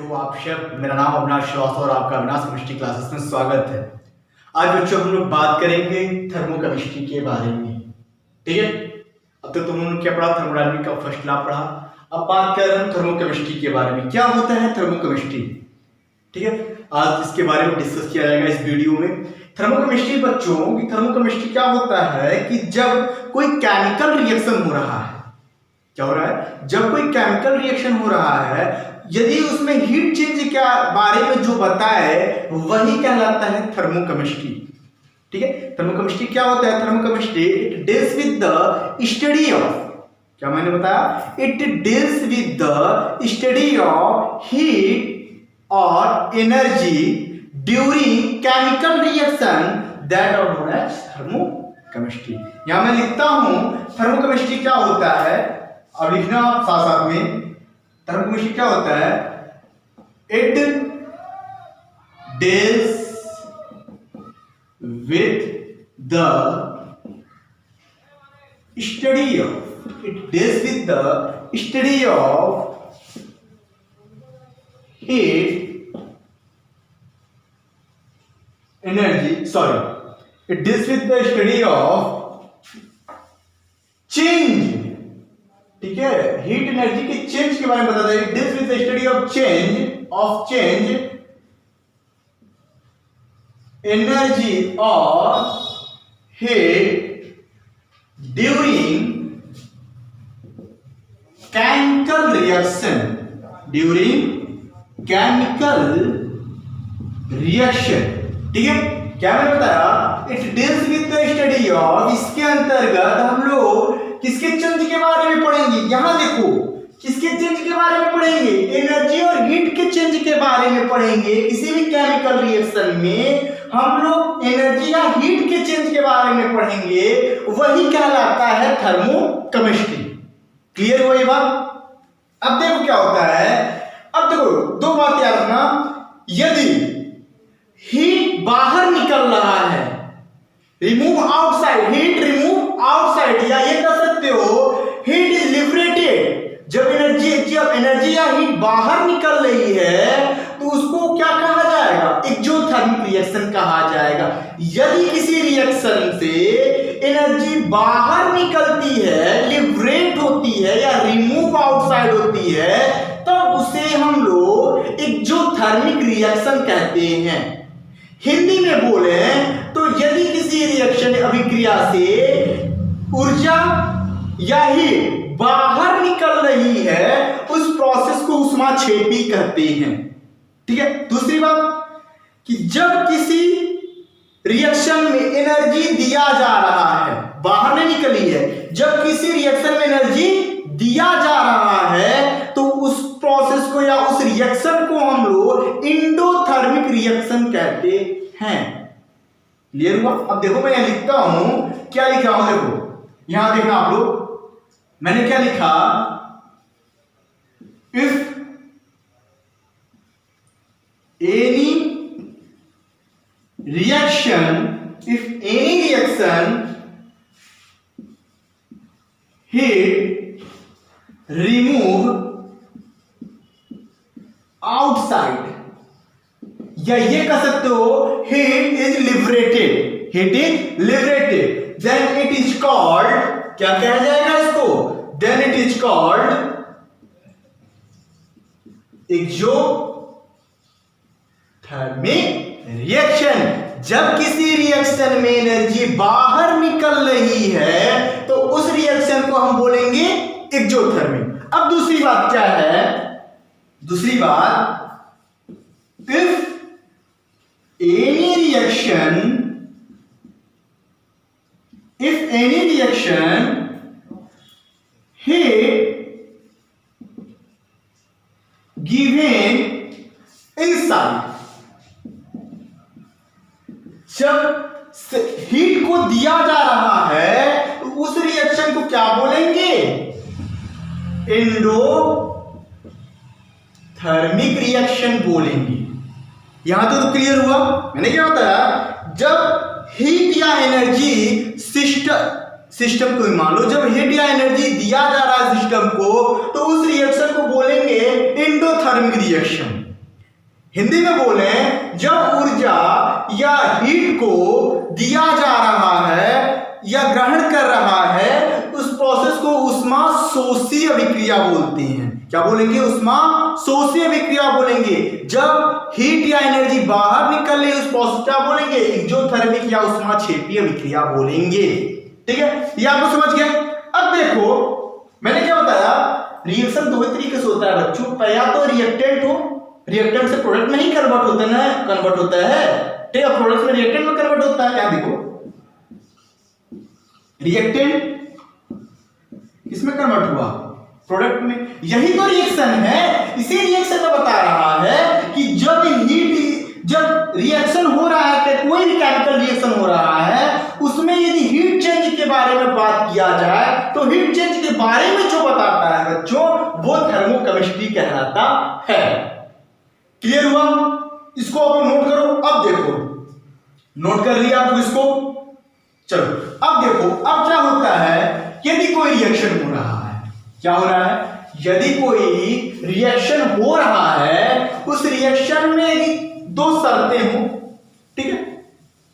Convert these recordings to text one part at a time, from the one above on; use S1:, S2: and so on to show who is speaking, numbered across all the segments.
S1: हो आप सब। मेरा नाम अविनाश श्रीवास्तव और आपका अविनाश केमिस्ट्री क्लासेस में स्वागत है। आज बच्चों हम लोग बात करेंगे थर्मोकेमिस्ट्री के बारे में। ठीक है, अब तो तुम लोगों ने क्या पढ़ा? थर्मोडायनामिक्स का फर्स्ट लॉ पढ़ा। अब बात कर रहे हैं थर्मोकेमिस्ट्री के बारे में। क्या होता है थर्मोकेमिस्ट्री? ठीक है, आज इसके बारे में डिस्कस किया जाएगा इस वीडियो में। थर्मोकेमिस्ट्री बच्चों की थर्मोकेमिस्ट्री क्या होता है कि जब कोई केमिकल रिएक्शन हो रहा है, क्या हो रहा है? जब कोई केमिकल रिएक्शन हो रहा है, यदि उसमें हीट चेंज के बारे में जो बताए वही कहलाता है थर्मोकेमिस्ट्री। ठीक है, थर्मोकेमिस्ट्री क्या होता है? Thermochemistry it deals with the study of, क्या मैंने बताया? It deals with the study of heat और energy during chemical reaction that are known as thermochemistry. यहां मैं लिखता हूं थर्मोकेमिस्ट्री क्या होता है, अब लिखना आप साथ साथ में। थर्मोकेमिस्ट्री क्या होता है? It deals with the study of, it deals with the study of heat energy, sorry, it deals with the study of change. ठीक है, हीट एनर्जी के चेंज के बारे में बताता है। It deals with the study of change energy और heat during chemical reaction, ठीक है। क्या मैंने बताया? It deals with the study of, इसके अंतर्गत हम लोग किसके चेंज के बारे में पढ़ेंगे? यहां देखो, किसके चेंज के बारे में पढ़ेंगे? एनर्जी और हीट के चेंज के बारे में पढ़ेंगे। किसी भी केमिकल रिएक्शन में हम लोग एनर्जी या हीट के चेंज के बारे में पढ़ेंगे, वही कहलाता है थर्मोकेमिस्ट्री। क्लियर हुआ ये बात? अब देखो क्या होता है। अब देखो दो बात याद रखना। यदि हीट बाहर निकल रहा है, remove outside, heat remove outside, या ये कह सकते हो हीट इज लिबरेटेड। जब एनर्जी या हीट बाहर निकल रही है तो उसको क्या कहा जाएगा? एक्सोथर्मिक रिएक्शन कहा जाएगा। यदि किसी रिएक्शन से एनर्जी बाहर निकलती है, लिबरेट होती है या रिमूव आउटसाइड होती है, तब उसे हम लोग एक्सोथर्मिक रिएक्शन कहते हैं। हिंदी में बोले तो यदि किसी रिएक्शन अभिक्रिया से ऊर्जा या हीट बाहर निकल रही है, उस प्रोसेस को ऊष्माक्षेपी कहते हैं। ठीक है। दूसरी बात कि जब किसी रिएक्शन में एनर्जी दिया जा रहा है, बाहर नहीं निकली है, जब किसी रिएक्शन में एनर्जी दिया जा रहा है तो उस प्रोसेस को या उस रिएक्शन को हम लोग एंडोथर्मिक रिएक्शन कहते हैं। क्लियर हुआ? अब देखो मैं यहां लिखता हूं, क्या लिखा हूं, देखो यहां देखना आप लोग, मैंने क्या लिखा? If any reaction heat remove outside, या ये कह सकते हो heat is liberated, then it is called, क्या कहा जाएगा इसको? Then it is called exothermic reaction. जब किसी रिएक्शन में एनर्जी बाहर निकल रही है तो उस रिएक्शन को हम बोलेंगे एक्सोथर्मिक। अब दूसरी बात क्या है? दूसरी बात, if any reaction heat given inside, जब हीट को दिया जा रहा है तो उस रिएक्शन को क्या बोलेंगे? एंडोथर्मिक थर्मिक रिएक्शन बोलेंगे। यहां तो क्लियर हुआ। मैंने क्या बताया, जब हीट या एनर्जी सिस्टम को मान लो, जब हीट या एनर्जी दिया जा रहा है सिस्टम को, तो उस रिएक्शन को बोलेंगे एंडोथर्मिक रिएक्शन। हिंदी में बोले, जब ऊर्जा या हीट को दिया जा रहा है या ग्रहण कर रहा है, उस प्रोसेस को उष्मा शोषी अभिक्रिया बोलते हैं। क्या बोलेंगे? उष्मा शोषी अभिक्रिया बोलेंगे। जब हीट या एनर्जी बाहर निकल रही, उस प्रोसेस क्या बोलेंगे? एक्सोथर्मिक या उष्मा क्षेपी अभिक्रिया बोलेंगे। ठीक है, ये आपको समझ गया। अब देखो, मैंने क्या बताया, रिएक्शन दो तरीके से होता है बच्चों। या तो रिएक्टेंट हो, रिएक्टेंट से प्रोडक्ट में ही कन्वर्ट होता है, कन्वर्ट होता है। ठीक है, प्रोडक्ट में रिएक्टेंट में कन्वर्ट होता है। क्या देखो, रिएक्टेंट किसमें कन्वर्ट हुआ? प्रोडक्ट में। यही तो रिएक्शन है। इसी रिएक्शन में बता रहा है कि जब रिएक्शन हो रहा है, कोई भी केमिकल रिएक्शन हो रहा है, उसमें यदि हीट चेंज के बारे में बात किया जाए, तो हीट चेंज के बारे में जो बताता है बच्चों, वो थर्मोकेमिस्ट्री कहलाता है। क्लियर हुआ? इसको आप नोट करो। अब देखो, नोट कर लिया आप इसको। चलो अब देखो, अब क्या होता है, यदि कोई रिएक्शन हो रहा है, क्या हो रहा है, यदि कोई रिएक्शन हो रहा है, उस रिएक्शन में दो शर्तें हो। ठीक है,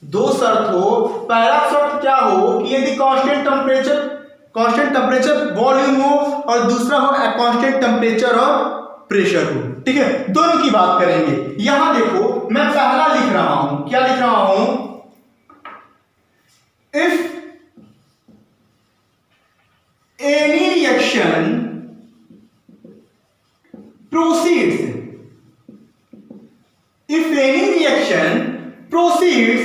S1: दो शर्त हो। पहला शर्त क्या हो कि यदि कांस्टेंट टेम्परेचर वॉल्यूम हो, और दूसरा हो कांस्टेंट टेम्परेचर और प्रेशर हो। ठीक है, दोनों की बात करेंगे। यहां देखो, मैं पहला लिख रहा हूं। क्या लिख रहा हूं? If any reaction proceeds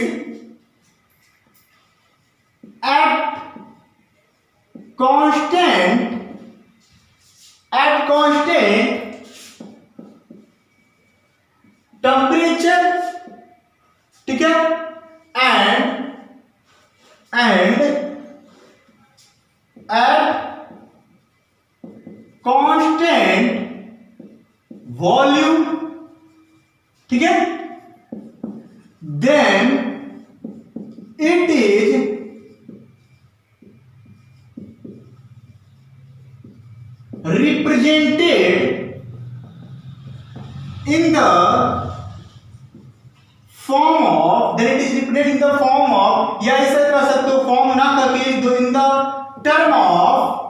S1: at constant temperature, ठीक है, and at constant वॉल्यूम, ठीक है, then it is represented in the form of, then it is represented in the form of, या ऐसा कह सकते हो, फॉर्म ना करके in the term of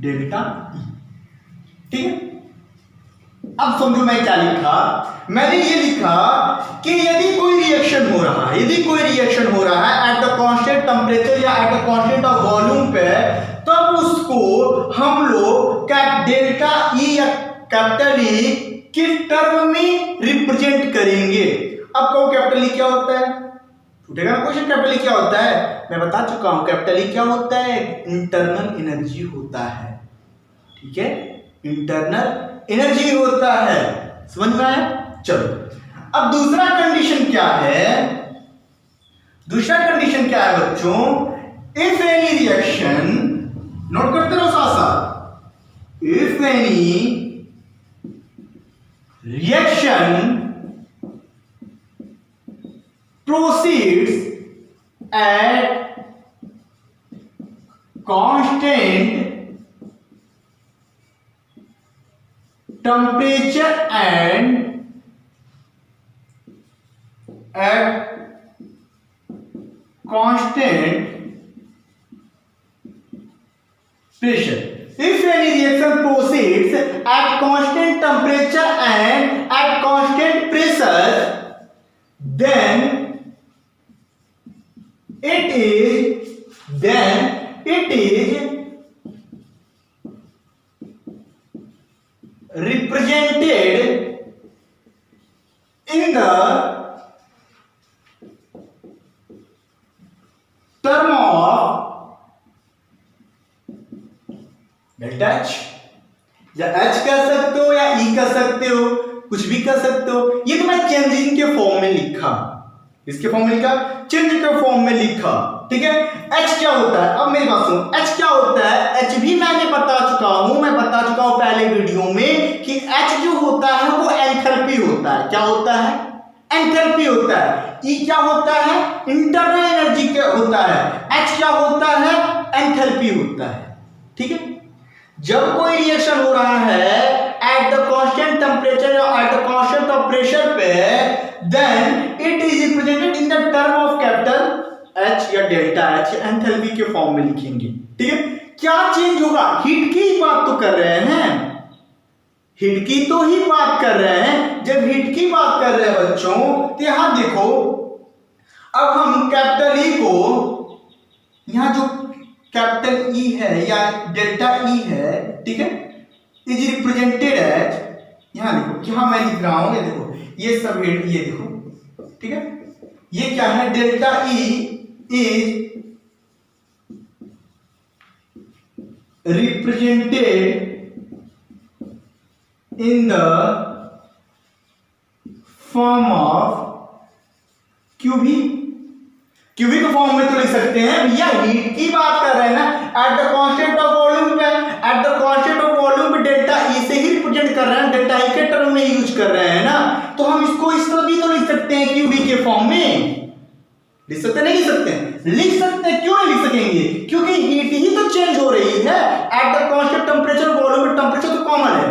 S1: delta E. ठीक है, अब समझो मैं क्या लिखा। मैंने ये लिखा कि यदि कोई रिएक्शन हो रहा है, एट द कांस्टेंट टेम्परेचर या at the constant of volume पे, तब उसको हम लोग डेल्टा ई या कैपिटल ई किस टर्म में रिप्रेजेंट करेंगे। अब कहो कैपिटल ई क्या होता है? उठेगा ना क्वेश्चन, कैपिटल ई क्या होता है? मैं बता चुका हूं, कैपिटल ई क्या होता है? इंटरनल एनर्जी होता है। ठीक है, इंटरनल एनर्जी होता है। समझ में आया? चलो, अब दूसरा कंडीशन क्या है? दूसरा कंडीशन क्या है बच्चों? इफ एनी रिएक्शन, नोट करते रहो साथ साथ, if any reaction proceeds at constant temperature and at constant pressure. If any reaction proceeds at constant temperature and at constant pressure, then it is represented in the term of delta H, या H कह सकते हो या ई कह सकते हो, कुछ भी कह सकते हो। ये तो मैं चेंजिंग के फॉर्म में लिखा, इसके फॉर्म में लिखा, चेंज के फॉर्म में लिखा। ठीक है। H क्या होता है, अब मेरी बात सुनो, H क्या होता है, H भी मैं बता चुका हूं पहले वीडियो में कि H जो होता है वो एंथैल्पी होता है। क्या होता है, एंथैल्पी होता है। E क्या होता है, इंटरनल एनर्जी क्या होता है। H क्या होता है, एंथैल्पी होता है। ठीक है, जब कोई रिएक्शन हो रहा है एट द कांस्टेंट टेम्परेचर या at the constant of pressure पे, then it is represented in the term of capital H या डेल्टा H, एंथैल्पी के फॉर्म में लिखेंगे। ठीक है, क्या चेंज होगा, हीट की बात तो कर रहे हैं, हीट की तो ही बात कर रहे हैं। जब हीट की बात कर रहे हैं बच्चों, तो यहां देखो, अब हम कैपिटल E को, यहां जो कैपिटल E है या डेल्टा E है, ठीक है, इज रिप्रेजेंटेड एज, यहां देखो, यहां मैं लिख रहा हूं, ये देखो, ये सब हीट, ये देखो, ठीक है, ये क्या है, delta E is represented in the form of QV। QV के फॉर्म में तो लिख सकते हैं भैया, हीट की बात कर रहे हैं ना, at the constant of volume पे, at the constant of volume पे डेल्टा E से ही रिप्रेजेंट कर रहे हैं, डेल्टा E के टर्म में यूज कर रहे हैं ना, तो हम इसको इस तरह भी तो लिख सकते हैं QV के फॉर्म में। लिख सकते नहीं, लिख सकते हैं, लिख सकते हैं। क्यों नहीं लिख सकेंगे, क्योंकि हीट ही तो चेंज हो रही है at the constant temperature, volume temperature तो कॉमन है।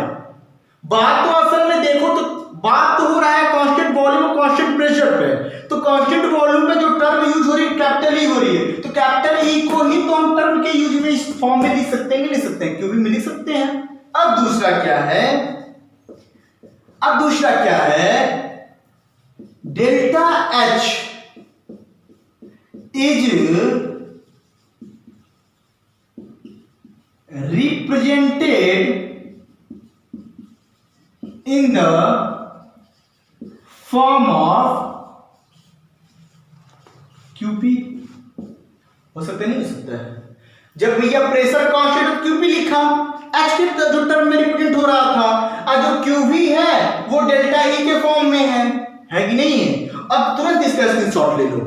S1: बात तो असल में देखो तो बात तो हो रहा है कांस्टेंट वॉल्यूम और कांस्टेंट प्रेशर पे, तो कांस्टेंट वॉल्यूम पे जो टर्म यूज हो रही है कैपिटल E हो रही है, तो कैपिटल E को ही तो हम टर्म के यूज में इस फॉर्म में लिख सकते हैं, नहीं लिख सकते हैं, क्यों भी लिख सकते हैं। अब दूसरा क्या है, अब दूसरा क्या है, delta H is represented in the form of QP। हो सकता है, नहीं हो सकता है। जब भैया प्रेशर कांस्टेंट QP लिखा, H के जो टर्म में रिप्रेजेंट हो रहा था, और जो QV है वो डेल्टा E के फॉर्म में है कि नहीं है। अब तुरंत इसका स्क्रीनशॉट ले लो,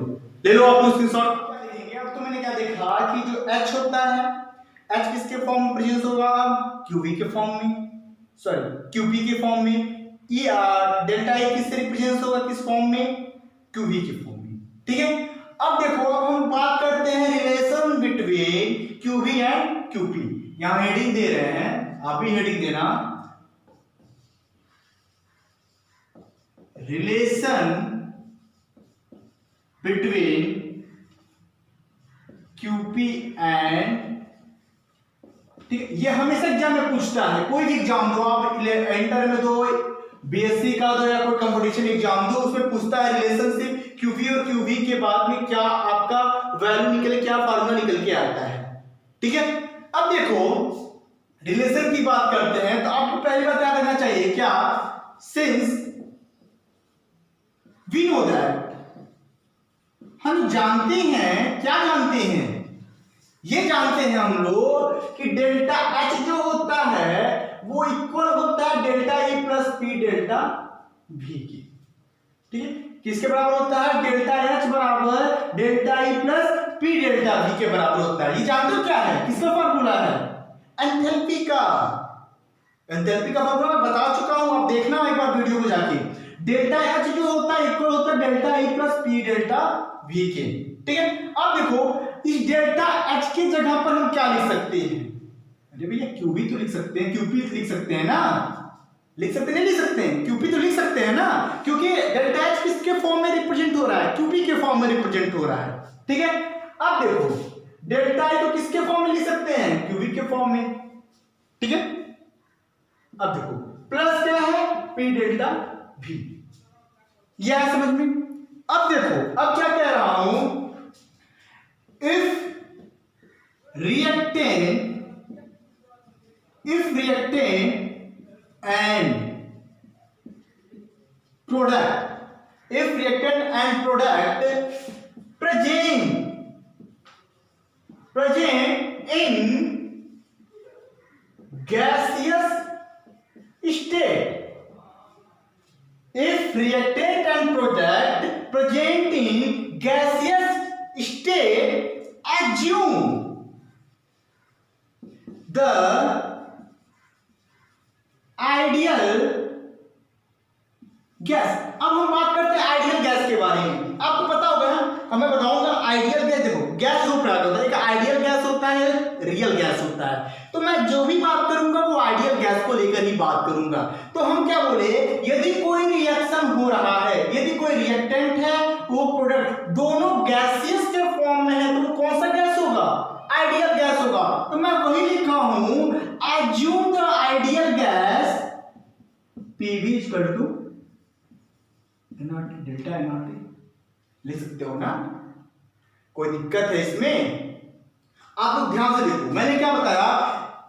S1: ले लो आप स्क्रीनशॉट। क्या देखेंगे, अब तो मैंने क्या देखा कि जो H होता है, H किसके फॉर्म में प्रेजेंट होगा, QV के फॉर्म में, सॉरी QP के फॉर्म में। E डेल्टा E किससे रिप्रेजेंट होगा, किस फॉर्म में, QV के फॉर्म में। ठीक है, अब देखो, अब हम बात करते हैं relation between QV and QP। यहां हेडिंग दे रहे हैं, आप भी हेडिंग देना, रिलेशन between QP एंड, ठीक है, ये हमेशा एग्जाम में पूछता है, कोई भी एग्जाम दो आप, इंटर में दो, बीएससी का दो, या कोई कंपटीशन एग्जाम दो, उसमें पूछता है रिलेशनशिप QP और QV के बाद में क्या आपका वैल्यू निकले, क्या फार्मूला निकल के आता है। ठीक है, अब देखो रिलेशन की बात करते हैं, तो आपको पहली बात याद रखना चाहिए क्या, सिंस वी नो दैट, हम जानते हैं, क्या जानते हैं, ये जानते हैं हम लोग कि डेल्टा H जो होता है वो इक्वल होता है delta E plus P delta V की। ठीक है, किसके बराबर होता है, डेल्टा H बराबर delta E plus P delta V के बराबर होता है। ये जानते हो क्या है, किसका फार्मूला है, एंथैल्पी का। एंथैल्पी का फार्मूला मैं बता चुका हूं, आप देखना एक बार वीडियो को जाके। डेल्टा H जो होता है इक्वल होता है delta E plus P delta V के। ठीक है, अब देखो इस डेल्टा H की जगह पर हम क्या लिख सकते हैं, अरे भैया QV तो लिख सकते हैं, QP लिख सकते हैं ना, लिख सकते नहीं लिख सकते हैं, QP तो लिख सकते हैं ना, क्योंकि डेल्टा H किसके फॉर्म में रिप्रेजेंट हो रहा है, QP के फॉर्म में रिप्रेजेंट हो रहा है। ठीक है, अब देखो डेल्टा E तो किसके फॉर्म में लिख सकते हैं, QV के फॉर्म में। ठीक है, अब देखो प्लस क्या है, P डेल्टा V, यह है समझ में। अब देखो, अब क्या कह रहा हूं, if reactant and product, if reactant and product present in gaseous state, if reactant and product present in gaseous state, ideal gas. अब हम बात करते हैं आइडियल गैस के बारे में। आपको पता होगा ना, मैं बताऊंगा आइडियल गैस। देखो गैस दो प्रकार होता है, एक आइडियल गैस होता है, रियल गैस होता है। तो मैं जो भी बात करूंगा वो आइडियल गैस को लेकर ही बात करूंगा। तो हम क्या बोले, यदि कोई रिएक्शन हो रहा है, यदि कोई रिएक्टेंट है, वो प्रोडक्ट दोनों गैसियस के फॉर्म में है, तो वो कौन सा गैस होगा, आइडियल गैस होगा। तो मैं वही लिखा हूं, assume the ideal gas PV equal to nRT, delta nRT लिख सकते हो ना, कोई दिक्कत है इसमें? आप लोग ध्यान से देखो, मैंने क्या बताया,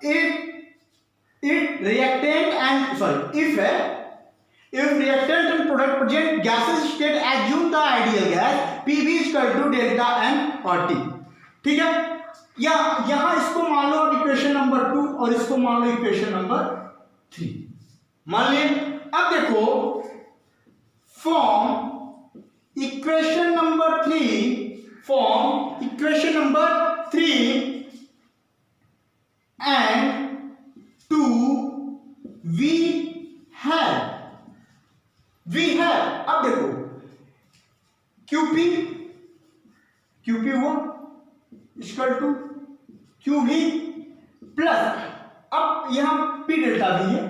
S1: it reactant and sorry if reactant and product present gaseous state, assume the ideal gas PV is equal to delta N RT। ठीक है, या यहां इसको मान लो इक्वेशन नंबर 2 और इसको मान लो इक्वेशन नंबर 3 मान लिए। अब देखो फॉर्म इक्वेशन नंबर 3 एंड 2 वी है। अब देखो QP हुआ इक्वल टू QV प्लस, अब यहां P डेल्टा भी है,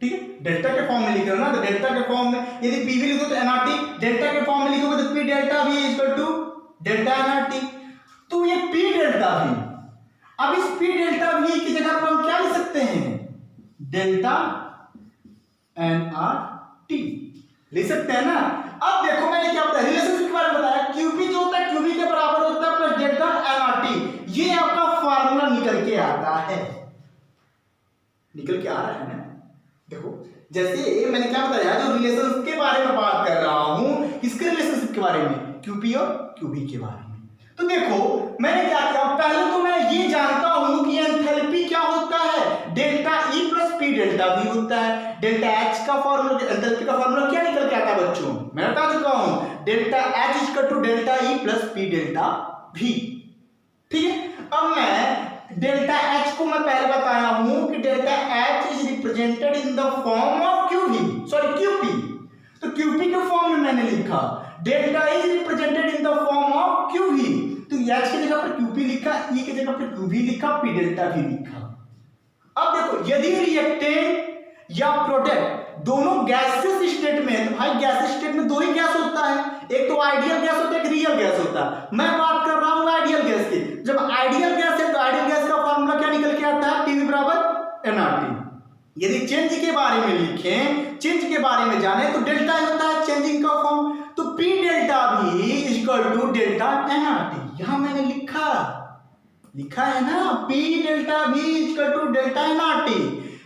S1: ठीक है, डेल्टा के फॉर्म में लिख रहे हो ना, तो डेल्टा के फॉर्म में यदि PV लिखो तो nRT, डेल्टा के फॉर्म में लिखोगे तो P डेल्टा भी इक्वल टू डेल्टा nRT। तो ये P डेल्टा भी, अब इस P डेल्टा भी की जगह पर हम क्या लिख सकते हैं, डेल्टा nRT लिख सकते हैं ना। अब देखो मैंने क्या बताया, रिलेशनशिप के बारे में बताया, QP जो होता है QV के बराबर होता है प्लस डेल्टा nRT। ये आपका फार्मूला निकल के आता है, निकल के आ रहा है ना। देखो जैसे मैंने क्या बताया, जो रिलेशनशिप के बारे में बात कर रहा हूं, किसके रिलेशनशिप के बारे में, QP और QV के बारे में। तो देखो मैंने क्या किया, पहले तो मैं ये जानता हूं कि एंथैल्पी क्या होता है, delta E plus P delta V होता है। डेल्टा H का फॉर्मूला, एंथैल्पी का फॉर्मूला क्या निकल के आता है बच्चों, मैं बता चुका हूं, delta H equal to delta E plus P delta V। ठीक है, अब मैं डेल्टा H को मैं पहले बताया हूं कि delta H is represented in the form of QP। तो QP के फॉर्म में मैंने लिखा, delta is represented in the form of QV, तो H की जगह पर QP लिखा, E की जगह पर QV लिखा, P डेल्टा भी लिखा। अब देखो यदि रिएक्टेंट या प्रोडक्ट दोनों गैसियस स्टेट में है, तो भाई गैसियस स्टेट में दो ही गैस होता है, एक तो आइडियल गैस होता है, एक रियल गैस होता है। मैं बात कर रहा हूं आइडियल गैस की। जब आइडियल गैस है तो आइडियल गैस का फॉर्मूला क्या निकल के आता है, PV बराबर nRT। यदि चेंज के बारे में लिखें, चेंज के बारे में जाने, तो डेल्टा होता है चेंजिंग का फॉर्म, तो P डेल्टा भी इक्वल टू डेल्टा nRT। यहां मैंने लिखा है ना, P डेल्टा भी इक्वल टू डेल्टा nRT।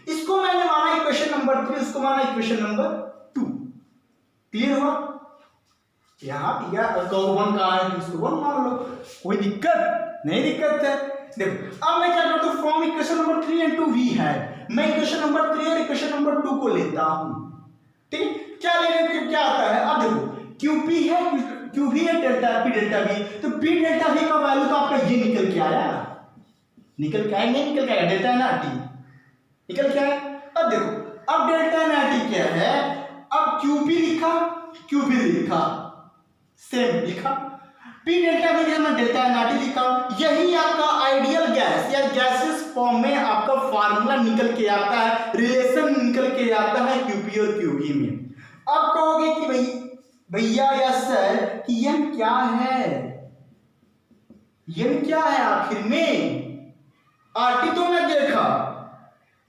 S1: इसको मैंने माना इक्वेशन नंबर 3, इसको माना इक्वेशन नंबर 2। क्लियर हुआ? यहां या वन का है, इसको वन मान लो, कोई दिक्कत नहीं, दिक्कत है। देखो अब मैं क्या करता हूं, from equation number 3 and 2 V है, मैं इक्वेशन नंबर 3 और इक्वेशन नंबर 2 को लेता हूं। ठीक है, क्या लेने के क्या आता है, अब देखो QP है, QV है, डेल्टा P डेल्टा V, तो P डेल्टा V का वैल्यू तो आपका ये निकल के आया, निकल के आया, नहीं निकल के आया, डेल्टा nRT निकल के आया। अब देखो अब डेल्टा nRT क्या है, अब QP लिखा, QV लिखा, सेम लिखा, P डेल्टा V के डेल्टा nRT लिखा। यही आपका आइडियल गैस या गैसेस फॉर्म में आपका फार्मूला निकल के आता है, रिलेशन निकल के आता है QP और QV में। अब कहोगे कि भैया या सर कि यह क्या है, यह क्या है आखिर में, RT तो मैं देखा,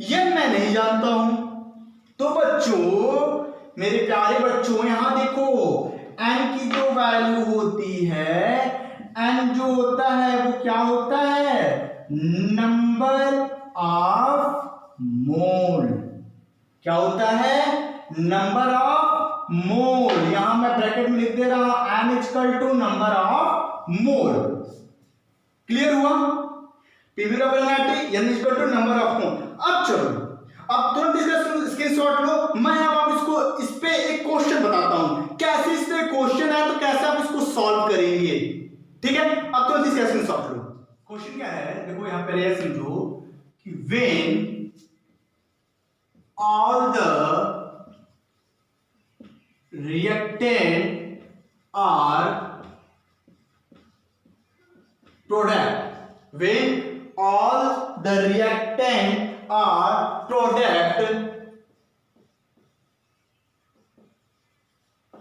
S1: यह मैं नहीं जानता हूं। तो बच्चों, मेरे प्यारे बच्चों, यहां देखो n की जो वैल्यू होती है, n जो होता है वो क्या होता है, नंबर ऑफ मोल। क्या होता है, नंबर ऑफ मोल। यहां मैं ब्रैकेट में लिख दे रहा हूं, n equal to number of mole. Clear हुआ? PV बराबर nRT, n equal to number of mole. अब चलो, अब तुरंत इसका स्क्रीनशॉट लो। मैं अब इसको इस पे एक क्वेश्चन बताता हूं, कैसे इस पे क्वेश्चन है तो कैसे आप इसको सॉल्व करेंगे। ठीक है, अब तुरंत इसका स्क्रीनशॉट लो। क्वेश्चन क्या है, देखो यहां पे समझो when all the reactant are product, when all the reactant are product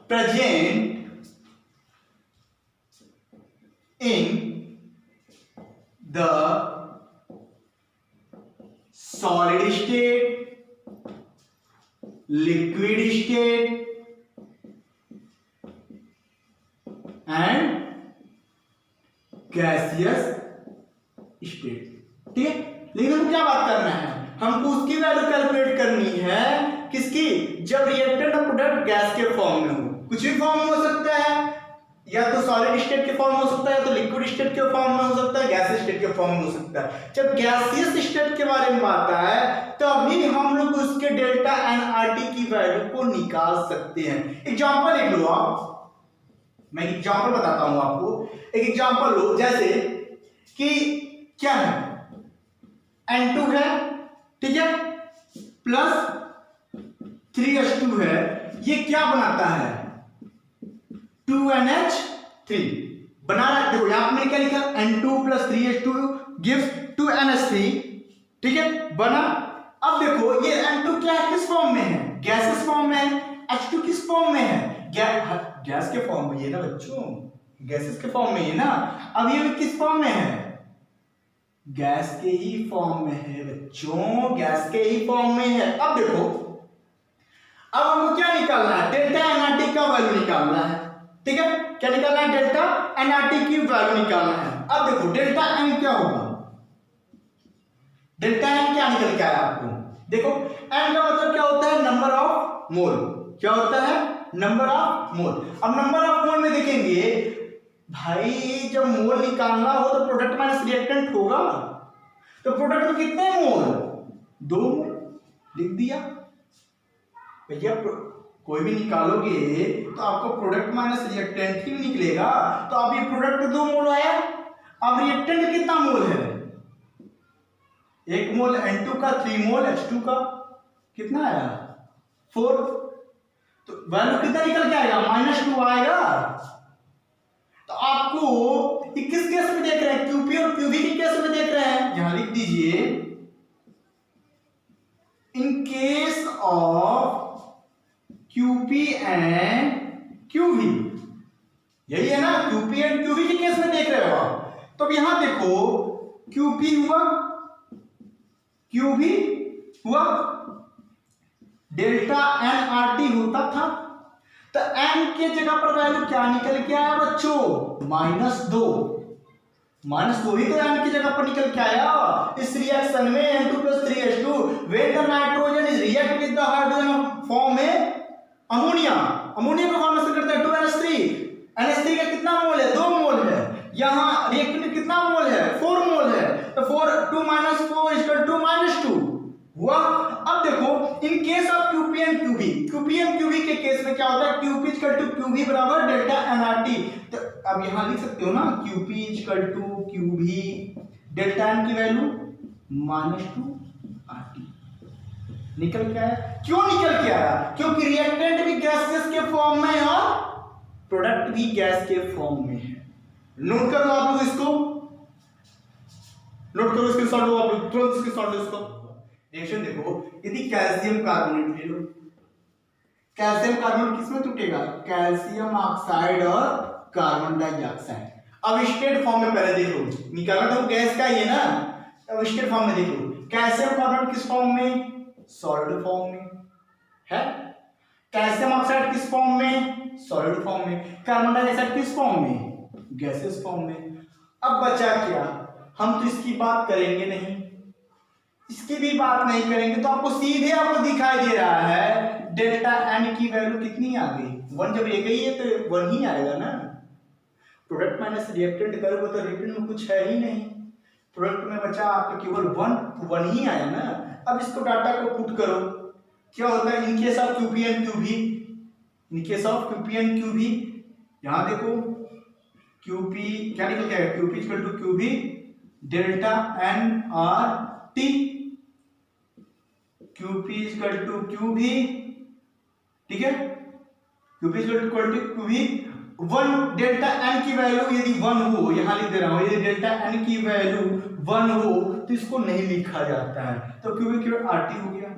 S1: present in the solid state, liquid state and gaseous state. ठीक है, लेकिन हमको क्या बात करना है, हमको उसकी वैल्यू कैलकुलेट करनी है किसकी, जब रिएक्टेंट और प्रोडक्ट गैस के फॉर्म में हो। कुछ भी फॉर्म में हो सकता है, या तो सॉलिड स्टेट के फॉर्म में हो सकता है, या तो लिक्विड स्टेट के फॉर्म में हो सकता है, गैस स्टेट के फॉर्म में हो सकता है। जब गैसियस स्टेट के बारे में बात है तभी हम लोग उसके डेल्टा एन आर टी की वैल्यू को निकाल सकते हैं। एग्जांपल लिख लो आप, मैं एग्जांपल बताता हूं आपको। एक एग्जांपल लो, जैसे कि क्या है, N2 है, ठीक है, प्लस 3H2 है, ये क्या बनाता है, 2NH3 बना रहा है। देखो यहां मैंने क्या लिखा, N2 plus 3H2 gives 2NH3, ठीक है, बना। अब देखो ये N2 क्या है, किस फॉर्म में है, गैसेस फॉर्म में है। H2 किस फॉर्म में है, गैस के फॉर्म में है ना बच्चों, गैसेस के फॉर्म में है ना। अब ये किस फॉर्म में है, गैस के ही फॉर्म में है बच्चों, गैस के ही फॉर्म में है। अब देखो, अब हमको क्या निकालना है, डेल्टा एनआरटी का वैल्यू निकालना है। ठीक है, क्या निकालना है, डेल्टा एनआरटी की वैल्यू निकालना है। अब देखो डेल्टा एन क्या होगा, डेल्टा एन क्या निकल के आया आपको, देखो एन का मतलब क्या होता है, नंबर ऑफ मोल। क्या होता है, नंबर ऑफ मोल। अब नंबर ऑफ मोल में देखेंगे भाई, जब मोल निकालना हो तो प्रोडक्ट माइनस रिएक्टेंट होगा, तो प्रोडक्ट में कितने मोल, 2 मोल लिख दिया भैया। कोई भी निकालोगे तो आपको प्रोडक्ट माइनस रिएक्टेंट ही निकलेगा। तो अब ये प्रोडक्ट 2 मोल आया, अब रिएक्टेंट कितना मोल है, 1 मोल N2 का, 3 मोल H2 का, कितना आया 4। तो वैल्यू कितना निकल के आएगा, -2 आएगा। तो आपको किस केस में देख रहे हैं, क्यूपी और क्यूवी के केस में देख रहे हैं, यहां लिख दीजिए, in case of qP and qV, यही है ना, क्यूपी एंड क्यूवी के केस में देख रहे हो आप। तो अब यहां देखो, क्यूपी हुआ, क्यूवी हुआ, डेल्टा एन आर टी होता था, तो n के जगह पर वैल्यू क्या निकल के आया बच्चों, -2 ही तो n की जगह पर निकल के आया। इस रिएक्शन में N2 + 3H2 when the nitrogen is react with the hydrogen form में अमोनिया, अमोनिया को फॉर्मेशन करते हैं 2NH3, NH3 का कितना मोल है, 2 मोल है। यहां रिएक्टेंट कितना मोल है, 4 मोल है, तो 4 2 - 4 = -2 हुआ। अब देखो, in case of qP and qV, qP and qV के केस में क्या होता है, क्यूपी = क्यूवी बराबर डेल्टा एनआरटी। तो अब यहां लिख सकते हो ना, क्यूपी = क्यूवी, डेल्टा एन की वैल्यू -2 आरटी निकल के आया। क्यों निकल के आया, क्योंकि रिएक्टेंट भी गैसेस के फॉर्म में है और प्रोडक्ट भी गैस के फॉर्म में है। नोट कर लो आप लोग इसको, नोट करो, इसके साथ लो आप लोग, तुरंत इसके साथ लो इसको। रिएक्शन देखो, यदि कैल्शियम कार्बोनेट ले लो, कैल्शियम कार्बोनेट किसमें टूटेगा, कैल्शियम ऑक्साइड और कार्बन डाइऑक्साइड। अब स्टेट फॉर्म में पहले देख लो, निकालना तो गैस का ही है ना। अब स्टेट फॉर्म में देख लो, कैल्शियम कार्बोनेट किस फॉर्म में, सॉलिड फॉर्म में है। कैल्शियम ऑक्साइड किस फॉर्म में, सॉलिड फॉर्म में। कार्बन डाइऑक्साइड किस फॉर्म में, गैसेस फॉर्म में। अब बचा क्या, हम तो इसकी बात करेंगे नहीं, इसकी भी बात नहीं करेंगे, तो आपको सीधे आपको दिखाई दे रहा है डेल्टा एन की वैल्यू कितनी आ गई, 1। जब ये गई है तो 1 ही आएगा ना। प्रोडक्ट माइनस रिएक्टेंट करोगे तो रिएक्टेंट में कुछ है ही नहीं, प्रोडक्ट में बचा आपका केवल 1 ही आया ना। अब इसको डाटा को पुट करो, क्या होता है, in case of qP and qV, in case of qP and qV, यहां देखो क्यूपी क्या निकल गया, qP = qv delta n R T, QP equal to QV, ठीक है, QP equal to QV। 1 delta n की वैल्यू यदि 1 हो, यहां लिख दे रहा हूं, यदि डेल्टा n की वैल्यू 1 हो तो इसको नहीं लिखा जाता है, तो QV इक्वल RT हो गया,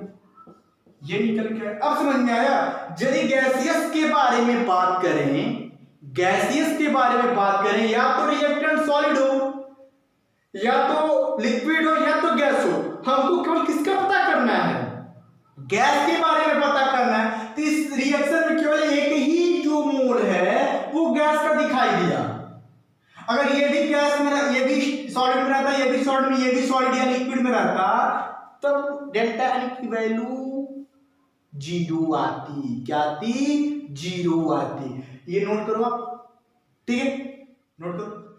S1: ये निकल गया। अब समझ में आया। यदि गैसियस के बारे में बात करें, गैसियस के बारे में बात करें, या तो रिएक्टेंट सॉलिड हो, या तो लिक्विड हो, या तो गैस हो, हमको केवल किसका पता करना है, गैस के बारे में पता करना है। तो इस रिएक्शन में केवल एक ही जो मोल है वो गैस का दिखाई दिया। अगर ये भी गैस में, ये भी सॉलिड में रहता, ये भी सॉलिड में, ये भी सॉलिड या लिक्विड में रहता, तब डेल्टा एन की वैल्यू 0 आती। क्या आती? 0 आती। ये नोट करो आप, ठीक है, नोट करो।